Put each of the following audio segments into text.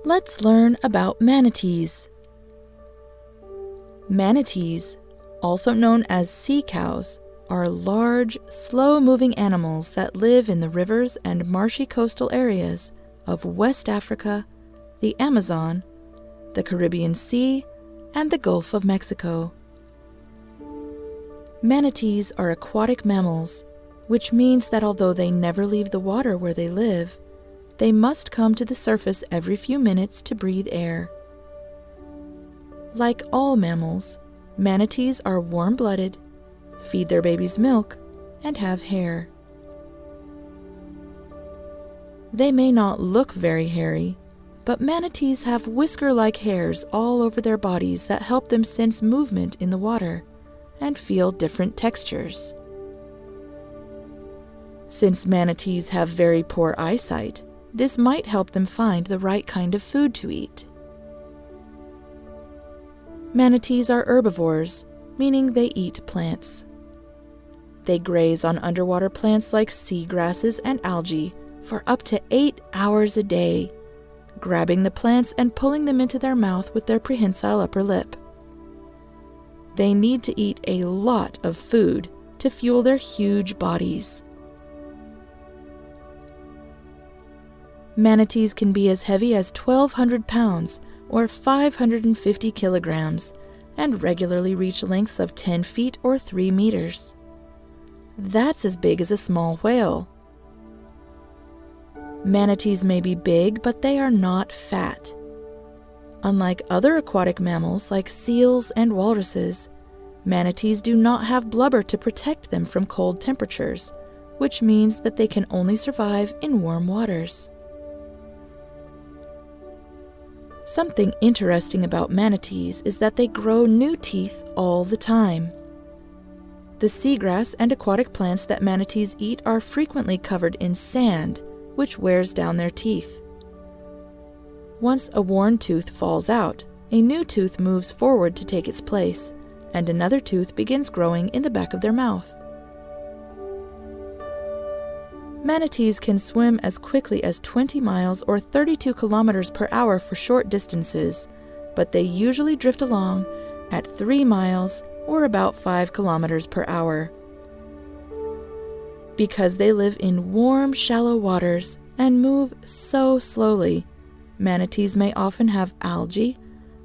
Let's learn about manatees. Manatees, also known as sea cows, are large, slow-moving animals that live in the rivers and marshy coastal areas of West Africa, the Amazon, the Caribbean Sea, and the Gulf of Mexico. Manatees are aquatic mammals, which means that although they never leave the water where they live, they must come to the surface every few minutes to breathe air. Like all mammals, manatees are warm-blooded, feed their babies milk, and have hair. They may not look very hairy, but manatees have whisker-like hairs all over their bodies that help them sense movement in the water and feel different textures. Since manatees have very poor eyesight, this might help them find the right kind of food to eat. Manatees are herbivores, meaning they eat plants. They graze on underwater plants like sea grasses and algae for up to 8 hours a day, grabbing the plants and pulling them into their mouth with their prehensile upper lip. They need to eat a lot of food to fuel their huge bodies. Manatees can be as heavy as 1,200 pounds or 550 kilograms and regularly reach lengths of 10 feet or 3 meters. That's as big as a small whale. Manatees may be big, but they are not fat. Unlike other aquatic mammals like seals and walruses, manatees do not have blubber to protect them from cold temperatures, which means that they can only survive in warm waters. Something interesting about manatees is that they grow new teeth all the time. The seagrass and aquatic plants that manatees eat are frequently covered in sand, which wears down their teeth. Once a worn tooth falls out, a new tooth moves forward to take its place, and another tooth begins growing in the back of their mouth. Manatees can swim as quickly as 20 miles or 32 kilometers per hour for short distances, but they usually drift along at 3 miles or about 5 kilometers per hour. Because they live in warm, shallow waters and move so slowly, manatees may often have algae,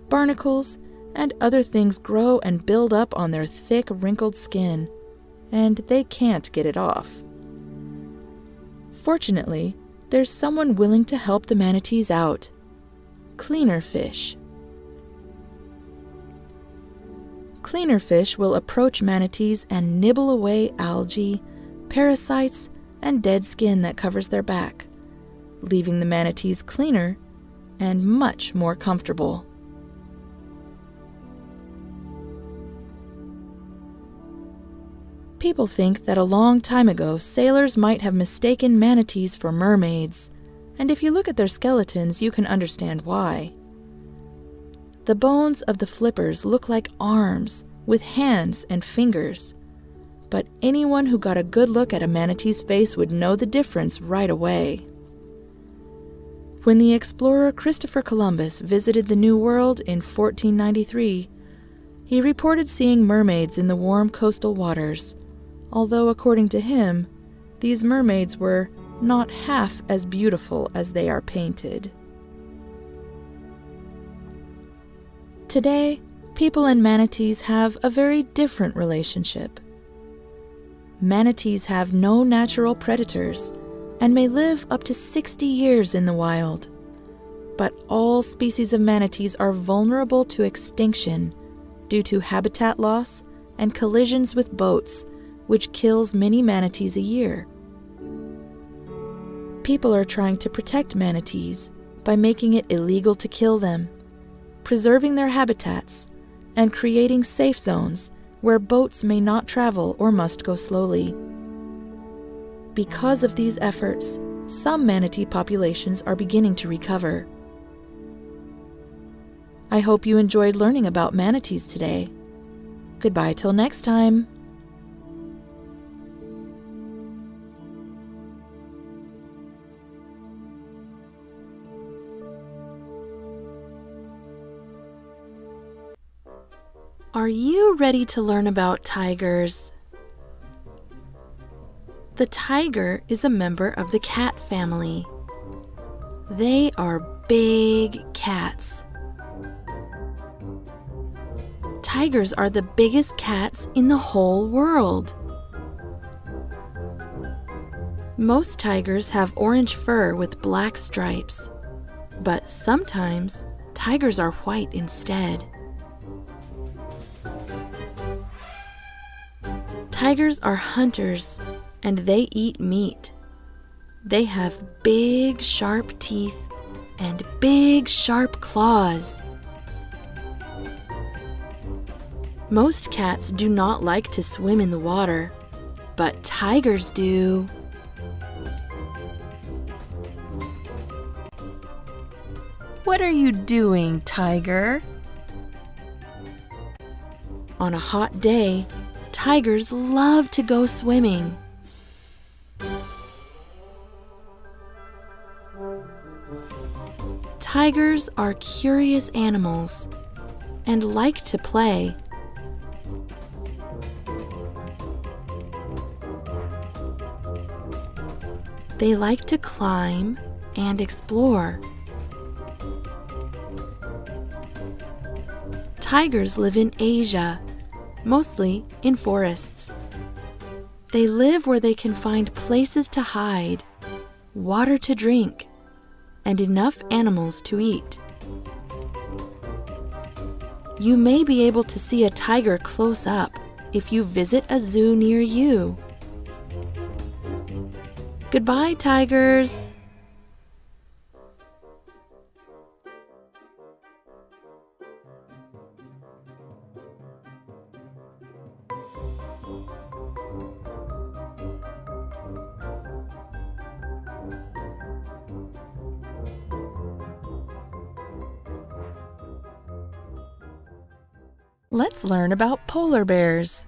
barnacles, and other things grow and build up on their thick, wrinkled skin, and they can't get it off. Fortunately, there's someone willing to help the manatees out: cleaner fish. Cleaner fish will approach manatees and nibble away algae, parasites, and dead skin that covers their back, leaving the manatees cleaner and much more comfortable. People think that a long time ago sailors might have mistaken manatees for mermaids, and if you look at their skeletons, you can understand why. The bones of the flippers look like arms with hands and fingers, but anyone who got a good look at a manatee's face would know the difference right away. When the explorer Christopher Columbus visited the New World in 1493, he reported seeing mermaids in the warm coastal waters, although according to him, these mermaids were not half as beautiful as they are painted. Today, people and manatees have a very different relationship. Manatees have no natural predators and may live up to 60 years in the wild. But all species of manatees are vulnerable to extinction due to habitat loss and collisions with boats, which kills many manatees a year. People are trying to protect manatees by making it illegal to kill them, preserving their habitats, and creating safe zones where boats may not travel or must go slowly. Because of these efforts, some manatee populations are beginning to recover. I hope you enjoyed learning about manatees today. Goodbye till next time. Are you ready to learn about tigers? The tiger is a member of the cat family. They are big cats. Tigers are the biggest cats in the whole world. Most tigers have orange fur with black stripes, but sometimes tigers are white instead. Tigers are hunters, and they eat meat. They have big, sharp teeth and big, sharp claws. Most cats do not like to swim in the water, but tigers do. What are you doing, tiger? On a hot day, tigers love to go swimming. Tigers are curious animals and like to play. They like to climb and explore. Tigers live in Asia, mostly in forests. They live where they can find places to hide, water to drink, and enough animals to eat. You may be able to see a tiger close up if you visit a zoo near you. Goodbye, tigers! Let's learn about polar bears.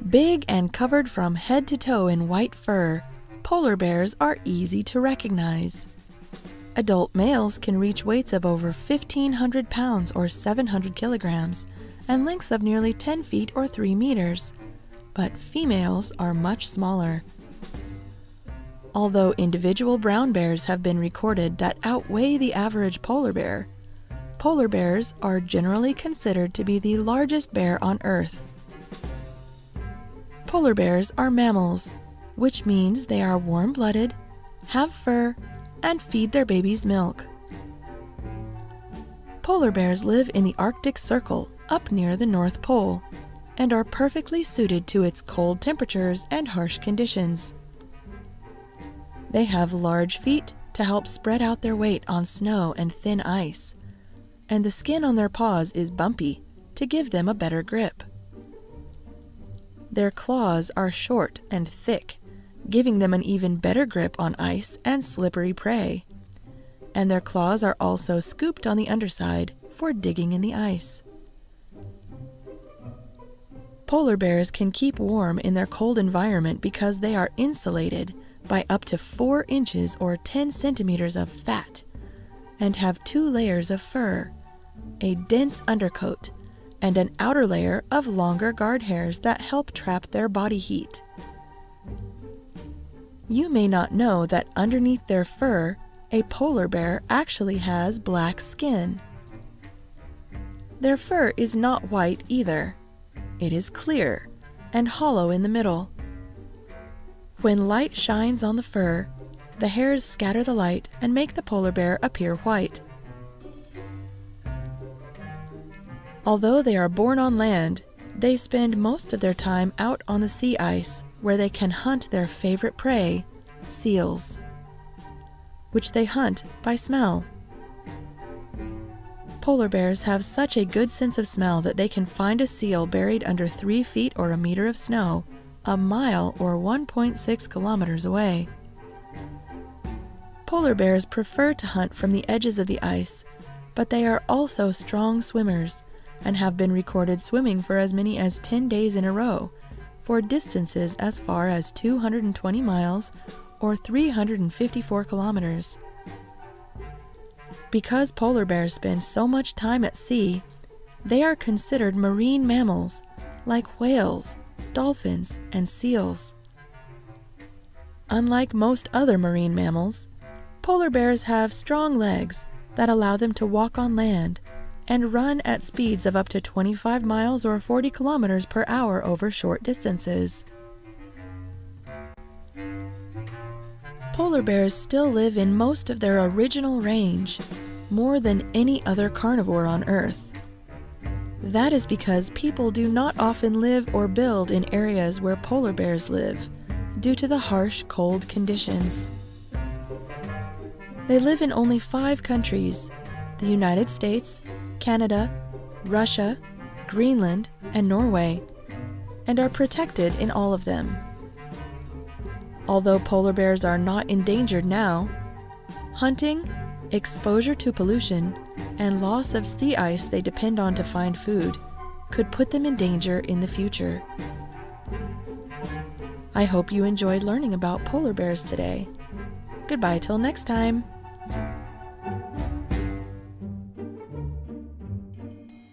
Big and covered from head to toe in white fur, polar bears are easy to recognize. Adult males can reach weights of over 1,500 pounds or 700 kilograms and lengths of nearly 10 feet or 3 meters, but females are much smaller. Although individual brown bears have been recorded that outweigh the average polar bears are generally considered to be the largest bear on Earth. Polar bears are mammals, which means they are warm-blooded, have fur, and feed their babies milk. Polar bears live in the Arctic Circle up near the North Pole and are perfectly suited to its cold temperatures and harsh conditions. They have large feet to help spread out their weight on snow and thin ice, and the skin on their paws is bumpy to give them a better grip. Their claws are short and thick, giving them an even better grip on ice and slippery prey, and their claws are also scooped on the underside for digging in the ice. Polar bears can keep warm in their cold environment because they are insulated by up to 4 inches or 10 centimeters of fat and have 2 layers of fur, a dense undercoat, and an outer layer of longer guard hairs that help trap their body heat. You may not know that underneath their fur, a polar bear actually has black skin. Their fur is not white either. It is clear and hollow in the middle. When light shines on the fur, the hairs scatter the light and make the polar bear appear white. Although they are born on land, they spend most of their time out on the sea ice where they can hunt their favorite prey, seals, which they hunt by smell. Polar bears have such a good sense of smell that they can find a seal buried under 3 feet or a meter of snow, a mile or 1.6 kilometers away. Polar bears prefer to hunt from the edges of the ice, but they are also strong swimmers and have been recorded swimming for as many as 10 days in a row, for distances as far as 220 miles or 354 kilometers. Because polar bears spend so much time at sea, They are considered marine mammals, like whales, dolphins, and seals. Unlike most other marine mammals, polar bears have strong legs that allow them to walk on land and run at speeds of up to 25 miles or 40 kilometers per hour over short distances. Polar bears still live in most of their original range, more than any other carnivore on Earth. That is because people do not often live or build in areas where polar bears live, due to the harsh, cold conditions. They live in only 5 countries: the United States, Canada, Russia, Greenland, and Norway, and are protected in all of them. Although polar bears are not endangered now, hunting, exposure to pollution, and loss of sea ice they depend on to find food could put them in danger in the future. I hope you enjoyed learning about polar bears today. Goodbye till next time.